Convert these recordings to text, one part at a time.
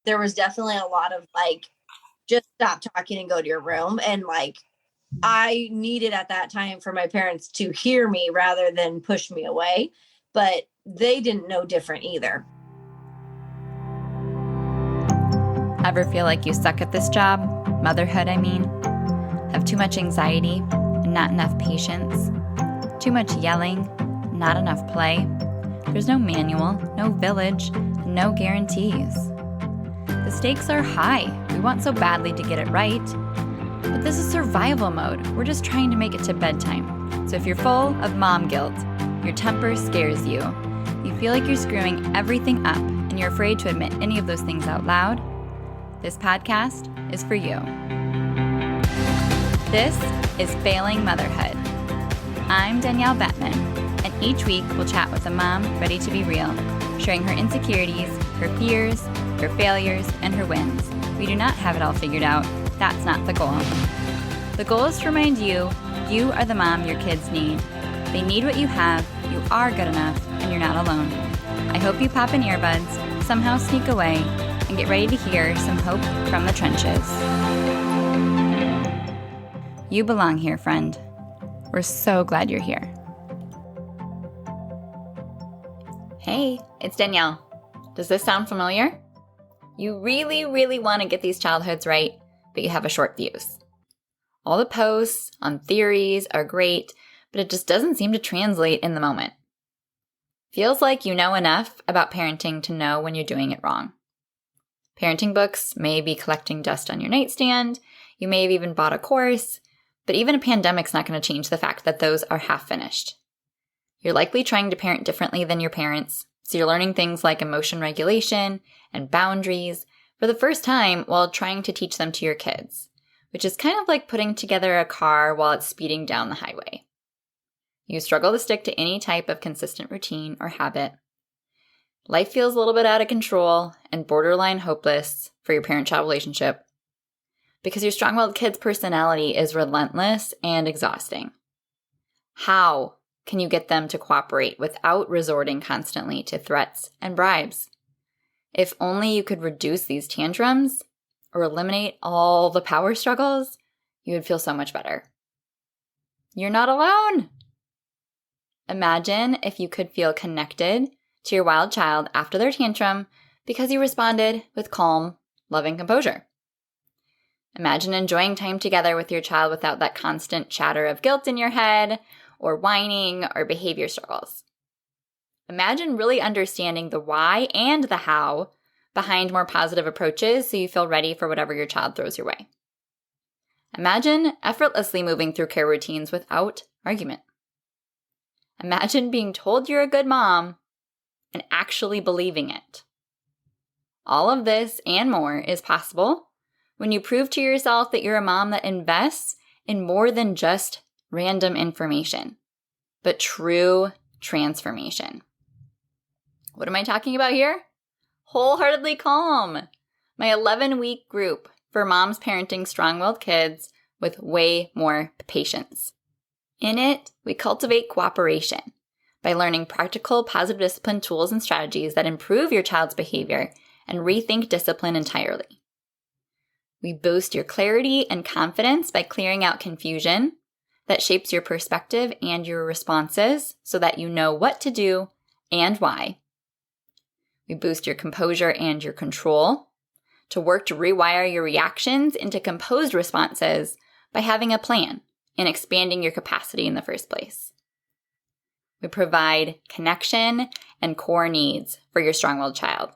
there was definitely a lot of like, just stop talking and go to your room. And like, I needed at that time for my parents to hear me rather than push me away. But they didn't know different either. Ever feel like you suck at this job? Motherhood, I mean. Have too much anxiety and not enough patience? Too much yelling, not enough play? There's no manual, no village, and no guarantees. The stakes are high. We want so badly to get it right. But this is survival mode. We're just trying to make it to bedtime. So if you're full of mom guilt, your temper scares you, you feel like you're screwing everything up, and you're afraid to admit any of those things out loud, this podcast is for you. This is Failing Motherhood. I'm Danielle Bettman, and each week we'll chat with a mom ready to be real, sharing her insecurities, her fears, her failures, and her wins. We do not have it all figured out. That's not the goal. The goal is to remind you, you are the mom your kids need. They need what you have, you are good enough, and you're not alone. I hope you pop in earbuds, somehow sneak away, and get ready to hear some hope from the trenches. You belong here, friend. We're so glad you're here. Hey, it's Danielle. Does this sound familiar? You really, really want to get these childhoods right, but you have a short fuse. All the posts on theories are great, but it just doesn't seem to translate in the moment. Feels like you know enough about parenting to know when you're doing it wrong. Parenting books may be collecting dust on your nightstand, you may have even bought a course, but even a pandemic's not going to change the fact that those are half finished. You're likely trying to parent differently than your parents, so you're learning things like emotion regulation and boundaries for the first time while trying to teach them to your kids, which is kind of like putting together a car while it's speeding down the highway. You struggle to stick to any type of consistent routine or habit. Life feels a little bit out of control and borderline hopeless for your parent-child relationship because your strong-willed kid's personality is relentless and exhausting. How can you get them to cooperate without resorting constantly to threats and bribes? If only you could reduce these tantrums or eliminate all the power struggles, you would feel so much better. You're not alone! Imagine if you could feel connected to your wild child after their tantrum because you responded with calm, loving composure. Imagine enjoying time together with your child without that constant chatter of guilt in your head or whining or behavior struggles. Imagine really understanding the why and the how behind more positive approaches so you feel ready for whatever your child throws your way. Imagine effortlessly moving through care routines without argument. Imagine being told you're a good mom and actually believing it. All of this and more is possible when you prove to yourself that you're a mom that invests in more than just random information, but true transformation. What am I talking about here? Wholeheartedly Calm, my 11-week group for moms parenting strong-willed kids with way more patience. In it, we cultivate cooperation by learning practical positive discipline tools and strategies that improve your child's behavior and rethink discipline entirely. We boost your clarity and confidence by clearing out confusion that shapes your perspective and your responses so that you know what to do and why. We boost your composure and your control to work to rewire your reactions into composed responses by having a plan and expanding your capacity in the first place. We provide connection and core needs for your strong-willed child,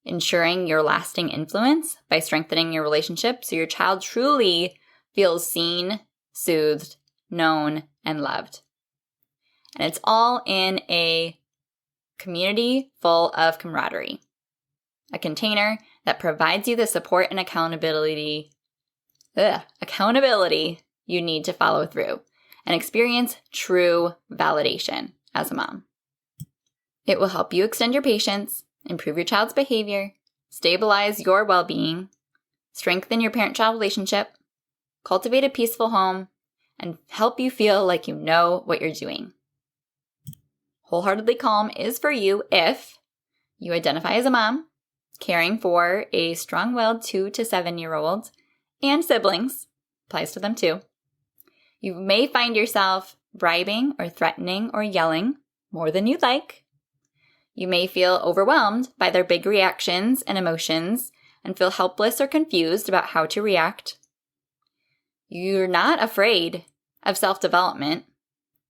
ensuring your lasting influence by strengthening your relationship so your child truly feels seen, soothed, known, and loved. And it's all in a community full of camaraderie, a container that provides you the support and accountability you need to follow through and experience true validation as a mom. It will help you extend your patience, improve your child's behavior, stabilize your well-being, strengthen your parent-child relationship, cultivate a peaceful home, and help you feel like you know what you're doing. Wholeheartedly Calm is for you if you identify as a mom, caring for a strong-willed 2 to 7-year-old and siblings, applies to them too. You may find yourself bribing or threatening or yelling more than you'd like. You may feel overwhelmed by their big reactions and emotions and feel helpless or confused about how to react. You're not afraid of self-development,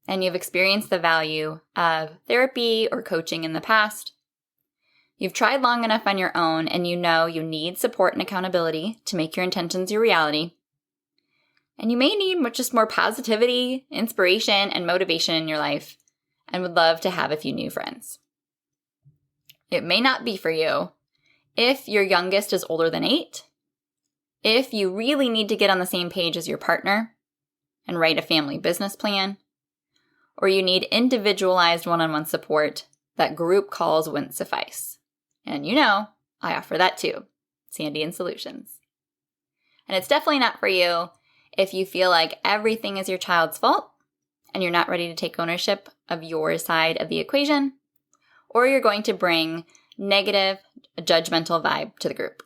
and you've experienced the value of therapy or coaching in the past. You've tried long enough on your own, and you know you need support and accountability to make your intentions your reality. And you may need just more positivity, inspiration, and motivation in your life, and would love to have a few new friends. It may not be for you if your youngest is older than 8, if you really need to get on the same page as your partner and write a family business plan, or you need individualized one-on-one support that group calls wouldn't suffice. And you know, I offer that too, Sandy and Solutions. And it's definitely not for you if you feel like everything is your child's fault and you're not ready to take ownership of your side of the equation, or you're going to bring negative, judgmental vibe to the group.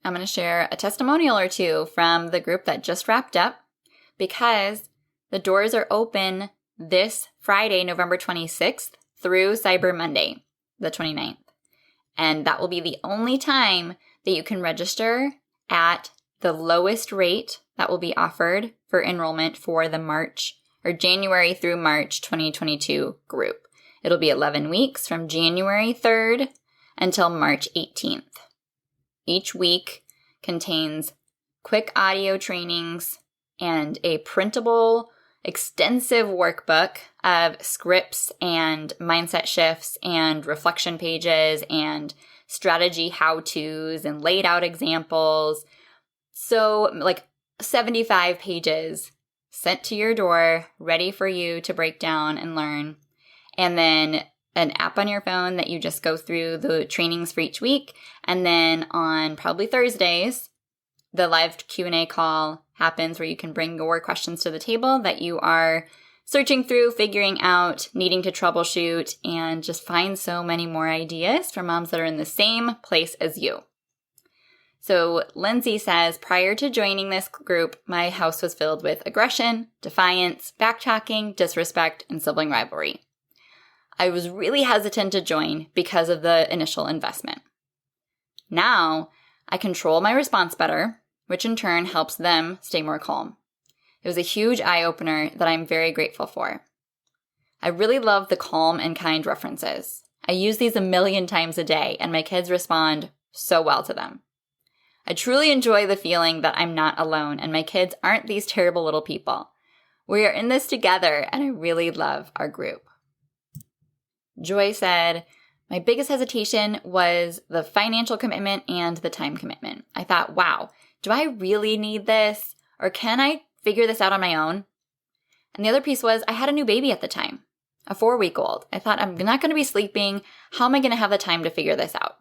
I'm going to share a testimonial or two from the group that just wrapped up because the doors are open this Friday, November 26th through Cyber Monday, the 29th. And that will be the only time that you can register at the lowest rate that will be offered for enrollment for the January through March 2022 group. It'll be 11 weeks from January 3rd until March 18th. Each week contains quick audio trainings and a printable, extensive workbook of scripts and mindset shifts and reflection pages and strategy how-tos and laid out examples. So like 75 pages sent to your door, ready for you to break down and learn. And then an app on your phone that you just go through the trainings for each week. And then on probably Thursdays, the live Q&A call happens where you can bring your questions to the table that you are searching through, figuring out, needing to troubleshoot, and just find so many more ideas for moms that are in the same place as you. So Lindsay says, prior to joining this group, my house was filled with aggression, defiance, backtalking, disrespect, and sibling rivalry. I was really hesitant to join because of the initial investment. Now, I control my response better, which in turn helps them stay more calm. It was a huge eye-opener that I'm very grateful for. I really love the calm and kind references. I use these 1,000,000 times a day, and my kids respond so well to them. I truly enjoy the feeling that I'm not alone, and my kids aren't these terrible little people. We are in this together, and I really love our group. Joy said, my biggest hesitation was the financial commitment and the time commitment. I thought, wow, do I really need this? Or can I figure this out on my own? And the other piece was I had a new baby at the time, a 4-week-old. I thought, I'm not going to be sleeping. How am I going to have the time to figure this out?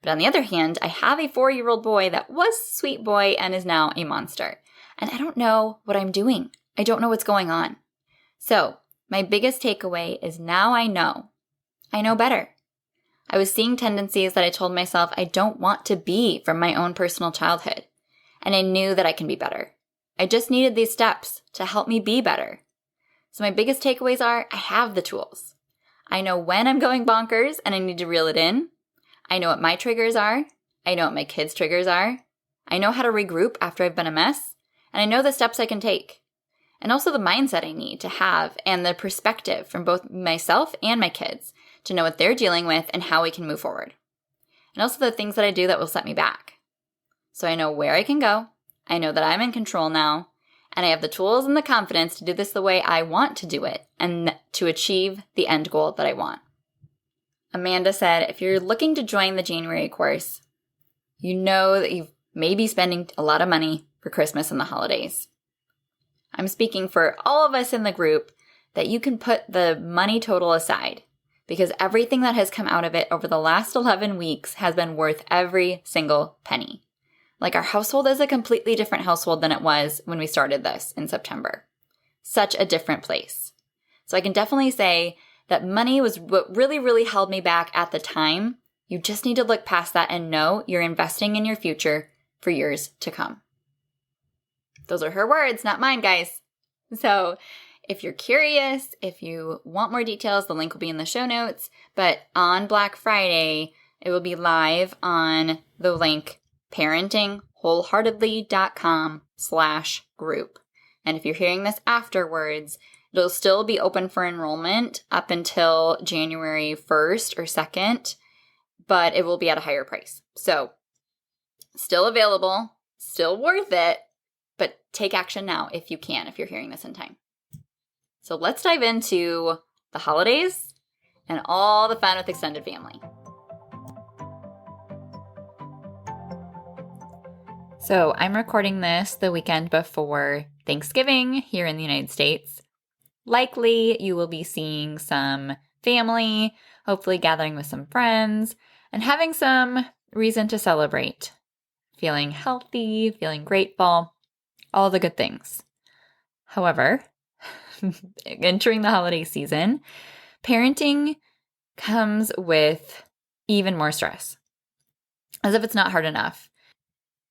But on the other hand, I have a 4-year-old boy that was a sweet boy and is now a monster. And I don't know what I'm doing. I don't know what's going on. So my biggest takeaway is now I know. I know better. I was seeing tendencies that I told myself I don't want to be from my own personal childhood. And I knew that I can be better. I just needed these steps to help me be better. So my biggest takeaways are I have the tools. I know when I'm going bonkers and I need to reel it in. I know what my triggers are. I know what my kids' triggers are. I know how to regroup after I've been a mess. And I know the steps I can take. And also the mindset I need to have and the perspective from both myself and my kids to know what they're dealing with and how we can move forward. And also the things that I do that will set me back. So I know where I can go. I know that I'm in control now. And I have the tools and the confidence to do this the way I want to do it and to achieve the end goal that I want. Amanda said, if you're looking to join the January course, you know that you may be spending a lot of money for Christmas and the holidays. I'm speaking for all of us in the group that you can put the money total aside because everything that has come out of it over the last 11 weeks has been worth every single penny. Like our household is a completely different household than it was when we started this in September. Such a different place. So I can definitely say that money was what really, really held me back at the time You just need to look past that and know you're investing in your future for years to come. Those are her words, not mine, guys. So if you're curious, if you want more details, the link will be in the show notes. But on Black Friday, it will be live on the link parentingwholeheartedly.com/group. And if you're hearing this afterwards, it'll still be open for enrollment up until January 1st or 2nd, but it will be at a higher price. So still available, still worth it, but take action now if you can, if you're hearing this in time. So let's dive into the holidays and all the fun with extended family. So I'm recording this the weekend before Thanksgiving here in the United States. Likely you will be seeing some family, hopefully gathering with some friends, and having some reason to celebrate. Feeling healthy, feeling grateful, all the good things. However, entering the holiday season, parenting comes with even more stress. As if it's not hard enough.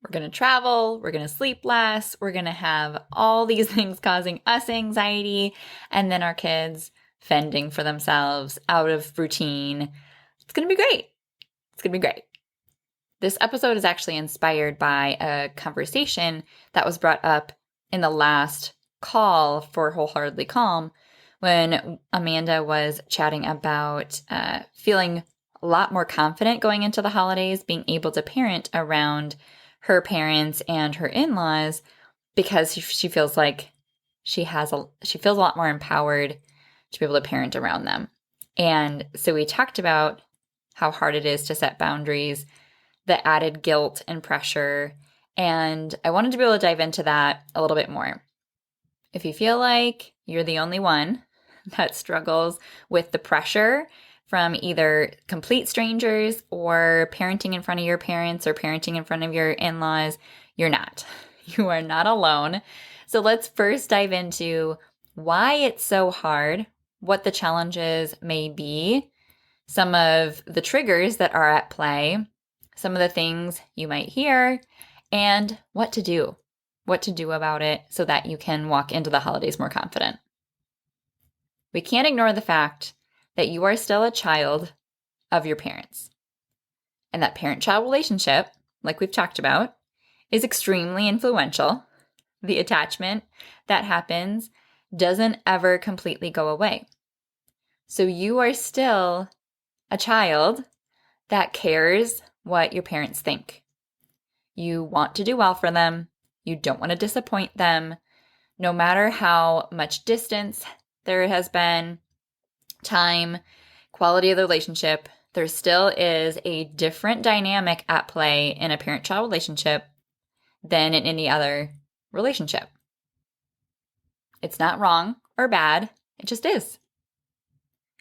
We're going to travel, we're going to sleep less, we're going to have all these things causing us anxiety, and then our kids fending for themselves out of routine. It's going to be great. It's going to be great. This episode is actually inspired by a conversation that was brought up in the last call for Wholeheartedly Calm when Amanda was chatting about feeling a lot more confident going into the holidays, being able to parent around her parents and her in-laws because she feels like she feels a lot more empowered to be able to parent around them. And so we talked about how hard it is to set boundaries, the added guilt and pressure, and I wanted to be able to dive into that a little bit more. If you feel like you're the only one that struggles with the pressure from either complete strangers or parenting in front of your parents or parenting in front of your in-laws, you're not. You are not alone. So let's first dive into why it's so hard, what the challenges may be, some of the triggers that are at play, some of the things you might hear, and what to do about it so that you can walk into the holidays more confident. We can't ignore the fact that you are still a child of your parents. And that parent-child relationship, like we've talked about, is extremely influential. The attachment that happens doesn't ever completely go away. So you are still a child that cares what your parents think. You want to do well for them. You don't want to disappoint them. No matter how much distance there has been, time, quality of the relationship, there still is a different dynamic at play in a parent-child relationship than in any other relationship. It's not wrong or bad. It just is.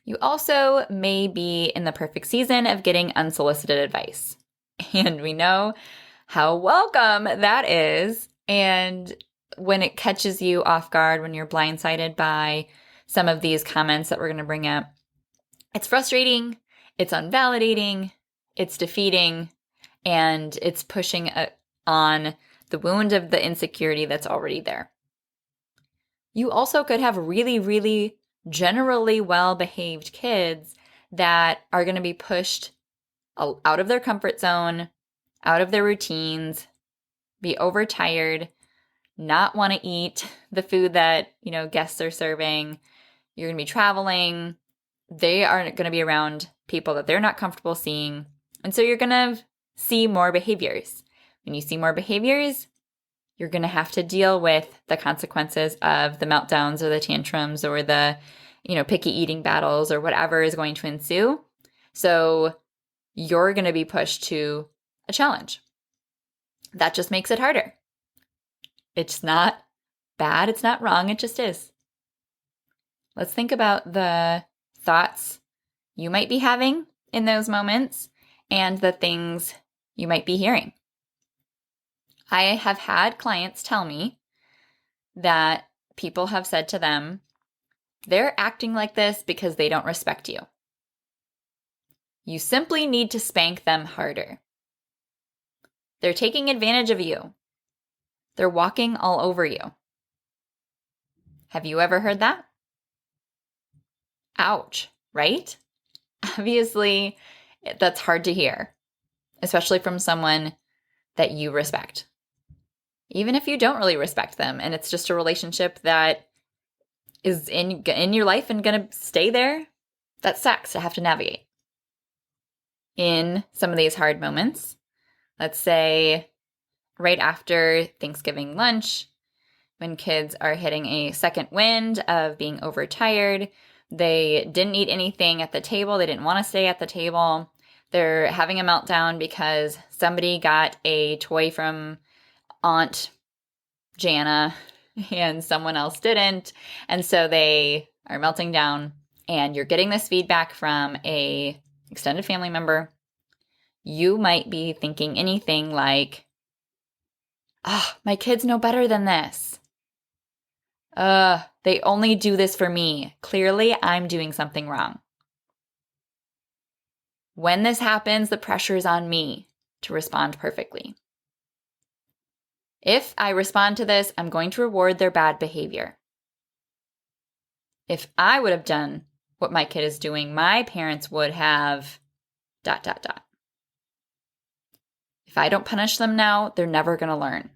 You also may be in the perfect season of getting unsolicited advice. And we know how welcome that is. And when it catches you off guard, when you're blindsided by some of these comments that we're going to bring up, it's frustrating, it's unvalidating, it's defeating, and it's pushing on the wound of the insecurity that's already there. You also could have really, really generally well-behaved kids that are going to be pushed out of their comfort zone, out of their routines, be overtired, not want to eat the food that, guests are serving. You're going to be traveling. They are going to be around people that they're not comfortable seeing. And so you're going to see more behaviors. When you see more behaviors, you're going to have to deal with the consequences of the meltdowns or the tantrums or the, picky eating battles or whatever is going to ensue. So you're going to be pushed to a challenge. That just makes it harder. It's not bad. It's not wrong. It just is. Let's think about the thoughts you might be having in those moments and the things you might be hearing. I have had clients tell me that people have said to them, they're acting like this because they don't respect you. You simply need to spank them harder. They're taking advantage of you. They're walking all over you. Have you ever heard that? Ouch, right? Obviously, that's hard to hear, especially from someone that you respect. Even if you don't really respect them and it's just a relationship that is in your life and going to stay there, that sucks to have to navigate. In some of these hard moments, let's say right after Thanksgiving lunch, when kids are hitting a second wind of being overtired, they didn't eat anything at the table, they didn't want to stay at the table, they're having a meltdown because somebody got a toy from Aunt Jana and someone else didn't, and so they are melting down, and you're getting this feedback from a extended family member. You might be thinking anything like, my kids know better than this. They only do this for me. Clearly, I'm doing something wrong. When this happens, the pressure is on me to respond perfectly. If I respond to this, I'm going to reward their bad behavior. If I would have done what my kid is doing, my parents would have ... If I don't punish them now, they're never going to learn.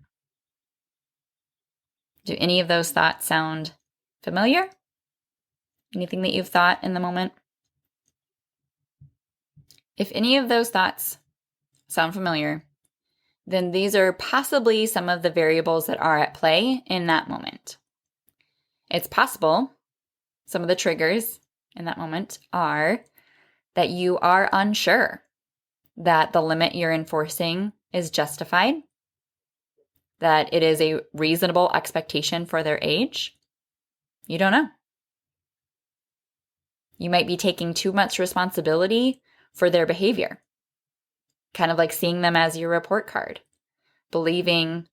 Do any of those thoughts sound familiar? Anything that you've thought in the moment? If any of those thoughts sound familiar, then these are possibly some of the variables that are at play in that moment. It's possible some of the triggers in that moment are that you are unsure that the limit you're enforcing is justified, that it is a reasonable expectation for their age. You don't know. You might be taking too much responsibility for their behavior, kind of like seeing them as your report card, believing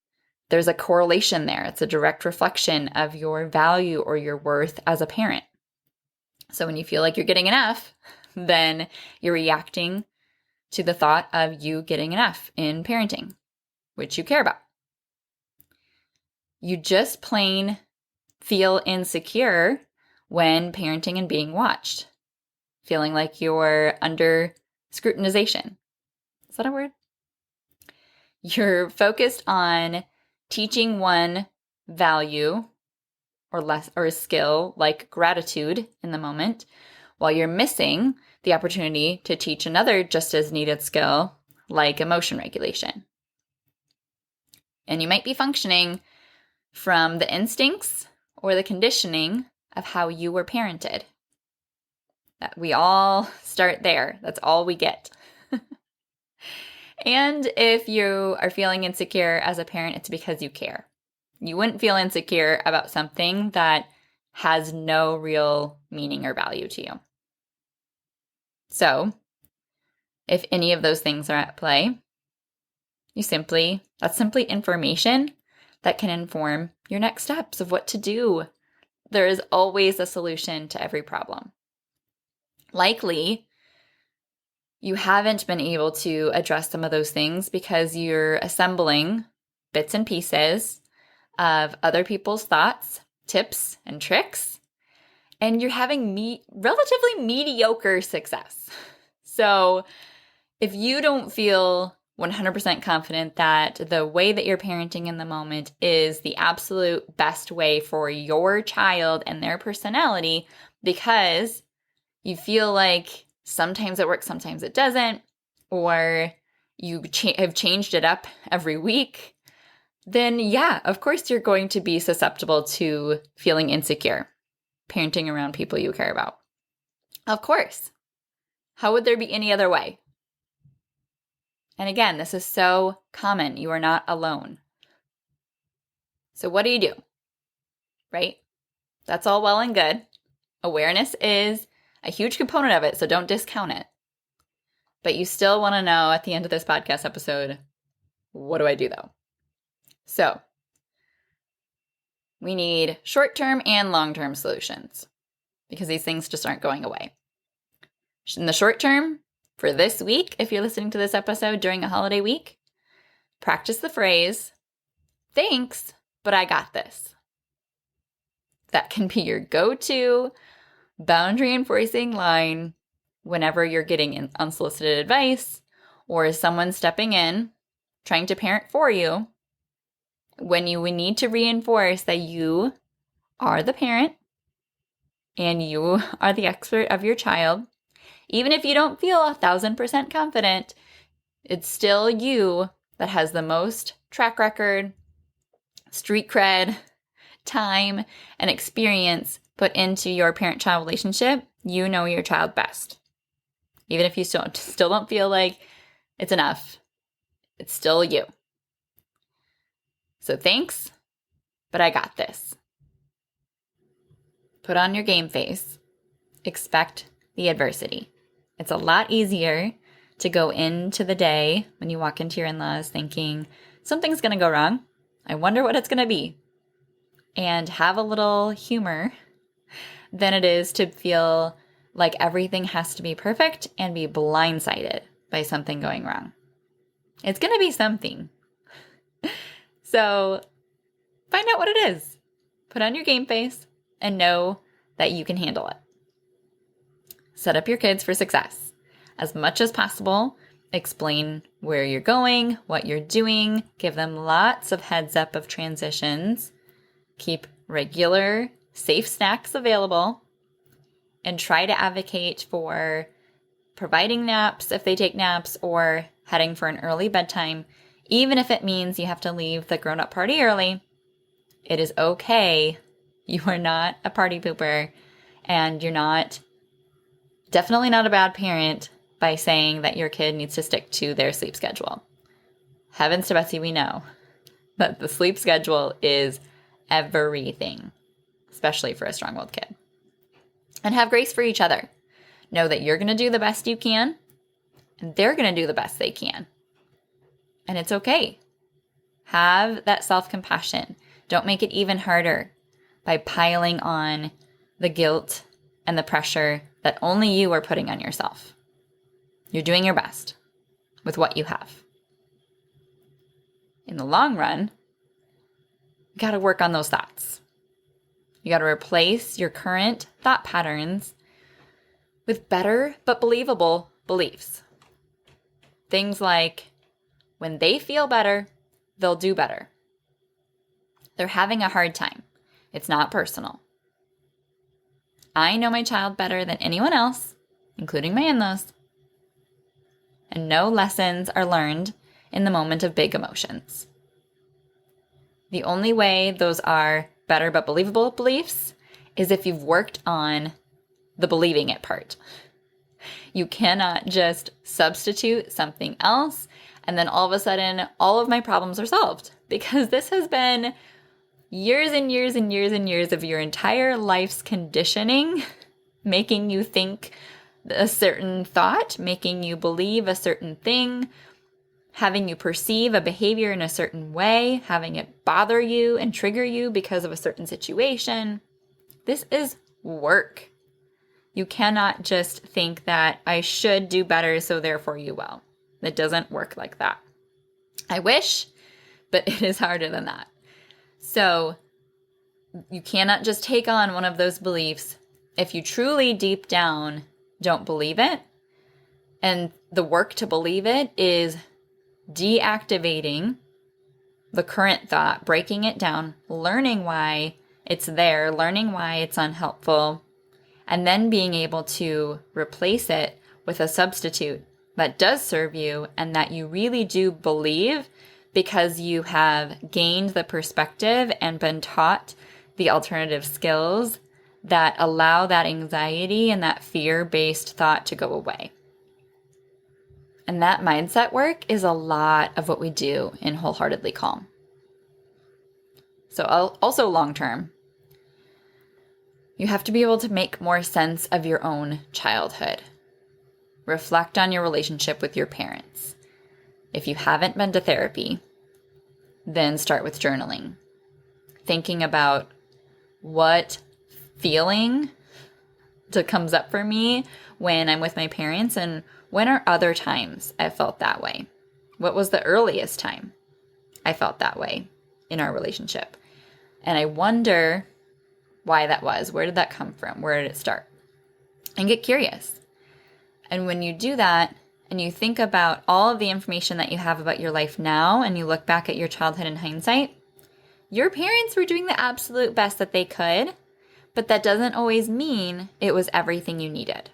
there's a correlation there. It's a direct reflection of your value or your worth as a parent. So when you feel like you're getting enough, then you're reacting to the thought of you getting enough in parenting, which you care about. You just plain feel insecure when parenting and being watched, feeling like you're under scrutinization. Is that a word? You're focused on teaching one value or a skill like gratitude in the moment, while you're missing the opportunity to teach another just as needed skill like emotion regulation. And you might be functioning from the instincts or the conditioning of how you were parented. That we all start there. That's all we get. And if you are feeling insecure as a parent, it's because you care. You wouldn't feel insecure about something that has no real meaning or value to you. So, if any of those things are at play, that's simply information that can inform your next steps of what to do. There is always a solution to every problem. Likely, you haven't been able to address some of those things because you're assembling bits and pieces of other people's thoughts, tips, and tricks, and you're having relatively mediocre success. So if you don't feel 100% confident that the way that you're parenting in the moment is the absolute best way for your child and their personality, because you feel like sometimes it works, sometimes it doesn't, or you have changed it up every week, then yeah, of course you're going to be susceptible to feeling insecure, parenting around people you care about. Of course. How would there be any other way? And again, this is so common. You are not alone. So what do? Right? That's all well and good. Awareness is a huge component of it, so don't discount it. But you still want to know at the end of this podcast episode, what do I do though? So we need short-term and long-term solutions because these things just aren't going away. In the short term, For this week, if you're listening to this episode during a holiday week, practice the phrase, "Thanks, but I got this." That can be your go-to boundary enforcing line whenever you're getting unsolicited advice or someone stepping in, trying to parent for you, when you would need to reinforce that you are the parent and you are the expert of your child. Even if you don't feel 1,000% confident, it's still you that has the most track record, street cred, time, and experience put into your parent-child relationship. You know your child best. Even if you still don't feel like it's enough, it's still you. So thanks, but I got this. Put on your game face. Expect the adversity. It's a lot easier to go into the day when you walk into your in-laws thinking, something's going to go wrong. I wonder what it's going to be. And have a little humor than it is to feel like everything has to be perfect and be blindsided by something going wrong. It's going to be something. So find out what it is. Put on your game face and know that you can handle it. Set up your kids for success. As much as possible, explain where you're going, what you're doing, give them lots of heads up of transitions, keep regular, safe snacks available, and try to advocate for providing naps if they take naps or heading for an early bedtime, even if it means you have to leave the grown-up party early. It is okay. You are not a party pooper, and you're definitely not a bad parent by saying that your kid needs to stick to their sleep schedule. Heavens to Betsy, we know that the sleep schedule is everything, especially for a strong-willed kid. And have grace for each other. Know that you're going to do the best you can, and they're going to do the best they can. And it's okay. Have that self-compassion. Don't make it even harder by piling on the guilt and the pressure that only you are putting on yourself. You're doing your best with what you have. In the long run, you got to work on those thoughts. You got to replace your current thought patterns with better but believable beliefs. Things like, when they feel better, they'll do better. They're having a hard time. It's not personal. I know my child better than anyone else, including my in-laws. And no lessons are learned in the moment of big emotions. The only way those are better but believable beliefs is if you've worked on the believing it part. You cannot just substitute something else and then all of a sudden all of my problems are solved, because this has been years and years and years and years of your entire life's conditioning, making you think a certain thought, making you believe a certain thing, having you perceive a behavior in a certain way, having it bother you and trigger you because of a certain situation. This is work. You cannot just think that I should do better, so therefore you will. It doesn't work like that. I wish, but it is harder than that. So you cannot just take on one of those beliefs if you truly deep down don't believe it. And the work to believe it is deactivating the current thought, breaking it down, learning why it's there, learning why it's unhelpful, and then being able to replace it with a substitute that does serve you and that you really do believe, because you have gained the perspective and been taught the alternative skills that allow that anxiety and that fear-based thought to go away. And that mindset work is a lot of what we do in Wholeheartedly Calm. So also long-term, you have to be able to make more sense of your own childhood. Reflect on your relationship with your parents. If you haven't been to therapy, then start with journaling. Thinking about what feeling comes up for me when I'm with my parents and When are other times I felt that way? What was the earliest time I felt that way in our relationship? And I wonder why that was. Where did that come from? Where did it start? And get curious. And when you do that and you think about all of the information that you have about your life now and you look back at your childhood in hindsight, your parents were doing the absolute best that they could, but that doesn't always mean it was everything you needed.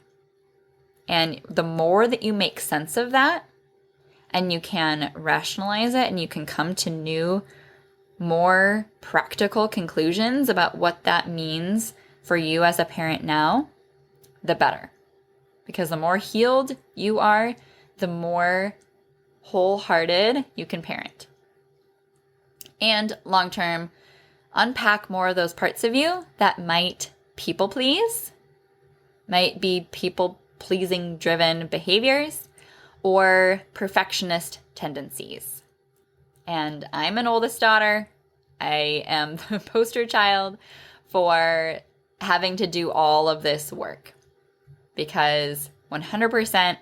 And the more that you make sense of that and you can rationalize it and you can come to new, more practical conclusions about what that means for you as a parent now, the better. Because the more healed you are, the more wholehearted you can parent. And long term, unpack more of those parts of you that might people please, might be people pleasing driven behaviors, or perfectionist tendencies. And I'm an oldest daughter. I am the poster child for having to do all of this work. Because 100%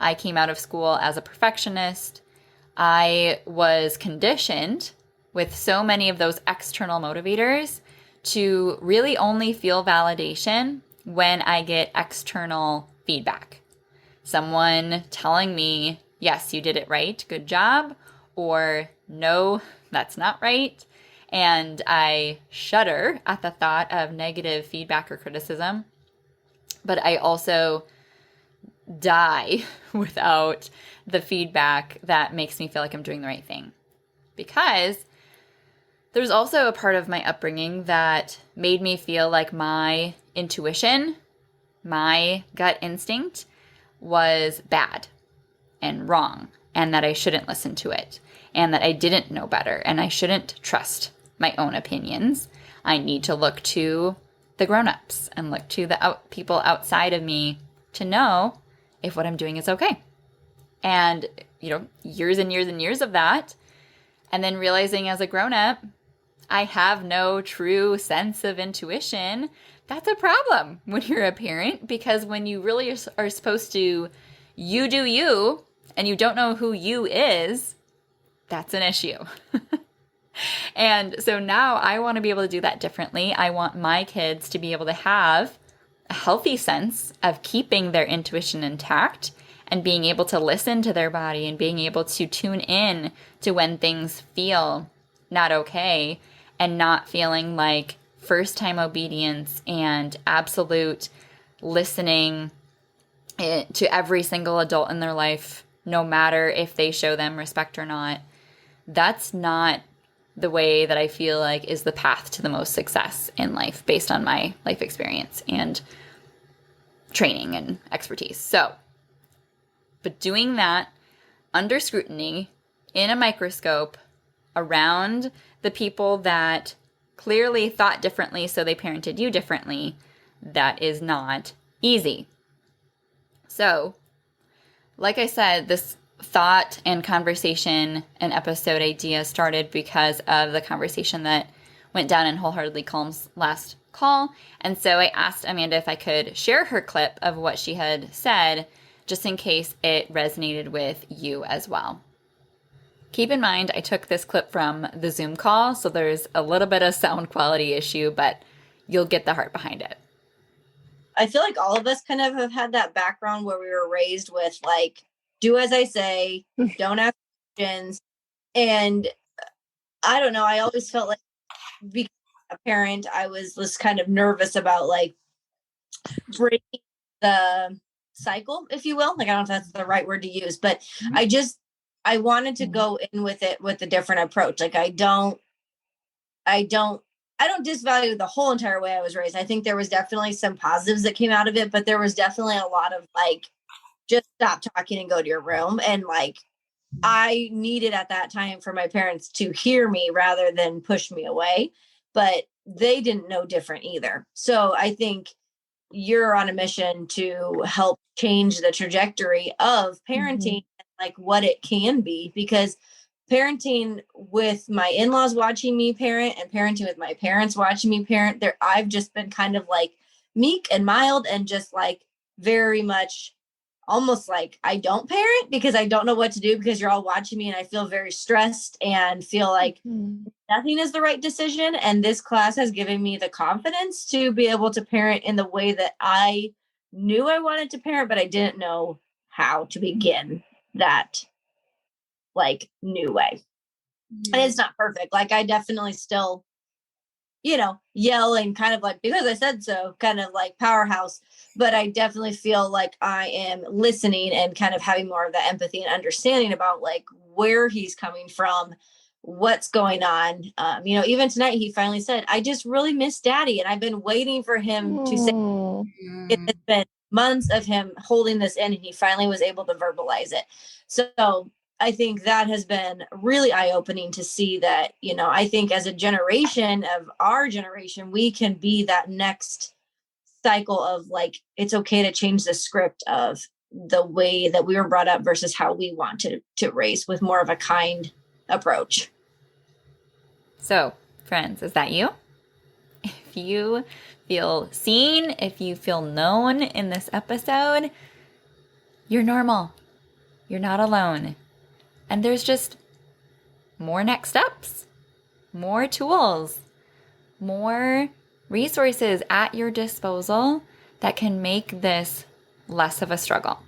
I came out of school as a perfectionist. I was conditioned with so many of those external motivators to really only feel validation when I get external feedback. Someone telling me, yes, you did it right, good job, or no, that's not right. And I shudder at the thought of negative feedback or criticism. But I also die without the feedback that makes me feel like I'm doing the right thing. Because there's also a part of my upbringing that made me feel like my intuition, my gut instinct was bad and wrong, and that I shouldn't listen to it, and that I didn't know better, and I shouldn't trust my own opinions. I need to look to the grown-ups and look to the people outside of me to know if what I'm doing is okay. And, years and years and years of that. And then realizing as a grown-up, I have no true sense of intuition. That's a problem when you're a parent, because when you really are supposed to, you do you, and you don't know who you is, that's an issue. And so now I want to be able to do that differently. I want my kids to be able to have a healthy sense of keeping their intuition intact and being able to listen to their body and being able to tune in to when things feel not okay, and not feeling like first time obedience and absolute listening to every single adult in their life, no matter if they show them respect or not. That's not the way that I feel like is the path to the most success in life based on my life experience and training and expertise. But doing that under scrutiny, in a microscope, around the people that clearly thought differently, so they parented you differently, that is not easy. So, like I said, this thought and conversation and episode idea started because of the conversation that went down in Wholeheartedly Calm's last call. And so I asked Amanda if I could share her clip of what she had said, just in case it resonated with you as well. Keep in mind, I took this clip from the Zoom call, so there's a little bit of sound quality issue, but you'll get the heart behind it. I feel like all of us kind of have had that background where we were raised with, like, do as I say, don't ask questions. And I don't know, I always felt like, being a parent, I was kind of nervous about, like, breaking the cycle, if you will. Like, I don't know if that's the right word to use, but I wanted to go in with it with a different approach. Like, I don't disvalue the whole entire way I was raised. I think there was definitely some positives that came out of it, but there was definitely a lot of, like, just stop talking and go to your room. And, like, I needed at that time for my parents to hear me rather than push me away, but they didn't know different either. So I think you're on a mission to help change the trajectory of parenting, and, like, what it can be, because parenting with my in-laws watching me parent and parenting with my parents watching me parent, there I've just been kind of like meek and mild and just, like, very much almost like I don't parent because I don't know what to do because you're all watching me and I feel very stressed and feel like nothing is the right decision. And this class has given me the confidence to be able to parent in the way that I knew I wanted to parent, but I didn't know how to begin that like new way. And it's not perfect. Like I definitely still, yell and kind of like, because I said so, kind of like powerhouse. But I definitely feel like I am listening and kind of having more of that empathy and understanding about like where he's coming from, what's going on. Even tonight, he finally said, I just really miss daddy. And I've been waiting for him to say it. It's been months of him holding this in, and he finally was able to verbalize it. So I think that has been really eye-opening to see that, I think as a generation of our generation, we can be that next cycle of like, it's okay to change the script of the way that we were brought up versus how we want to raise with more of a kind approach. So, friends, is that you? If you feel seen, if you feel known in this episode, you're normal. You're not alone. And there's just more next steps, more tools, more resources at your disposal that can make this less of a struggle.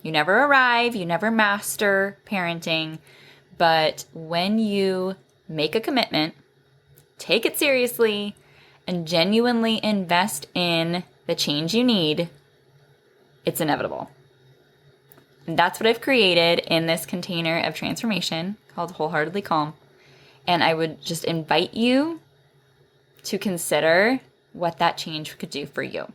You never arrive, you never master parenting, but when you make a commitment, take it seriously, and genuinely invest in the change you need, it's inevitable. And that's what I've created in this container of transformation called Wholeheartedly Calm. And I would just invite you to consider what that change could do for you.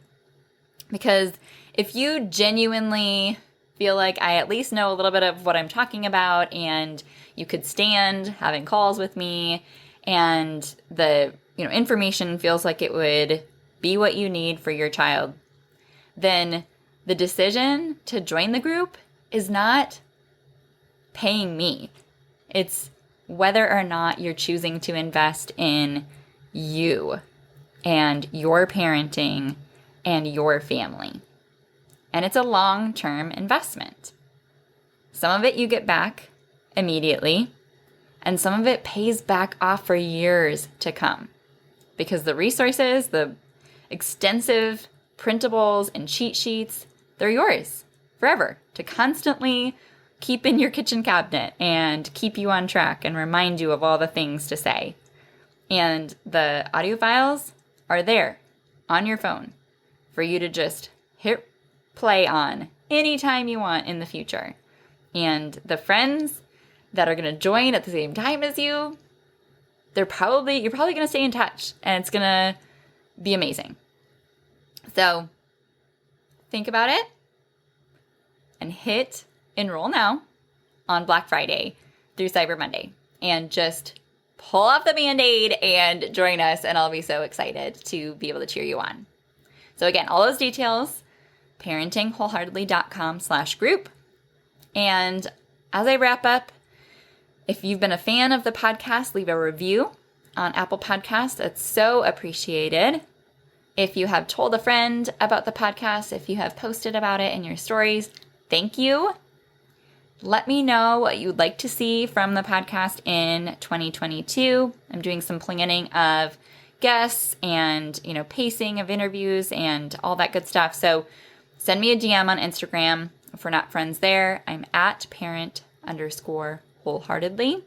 Because if you genuinely feel like I at least know a little bit of what I'm talking about and you could stand having calls with me and the information feels like it would be what you need for your child, then the decision to join the group is not paying me. It's whether or not you're choosing to invest in you and your parenting and your family. And it's a long-term investment. Some of it you get back immediately, and some of it pays back off for years to come. Because the resources, the extensive printables and cheat sheets, they're yours forever to constantly keep in your kitchen cabinet and keep you on track and remind you of all the things to say. And the audio files are there on your phone for you to just hit play on anytime you want in the future. And the friends that are going to join at the same time as you, you're probably going to stay in touch, and it's going to be amazing. So think about it and hit enroll now on Black Friday through Cyber Monday, and just pull off the Band-Aid and join us, and I'll be so excited to be able to cheer you on. So again, all those details, parentingwholeheartedly.com/group. And as I wrap up, if you've been a fan of the podcast, leave a review on Apple Podcasts. It's so appreciated. If you have told a friend about the podcast, if you have posted about it in your stories, thank you. Let me know what you'd like to see from the podcast in 2022. I'm doing some planning of guests and, pacing of interviews and all that good stuff. So send me a DM on Instagram. If we're not friends there, I'm at parent_wholeheartedly.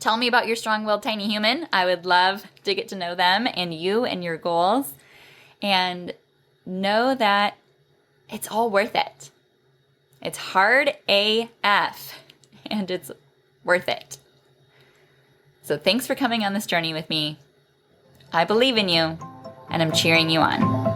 Tell me about your strong-willed tiny human. I would love to get to know them and you and your goals. And know that it's all worth it. It's hard AF, and it's worth it. So thanks for coming on this journey with me. I believe in you, and I'm cheering you on.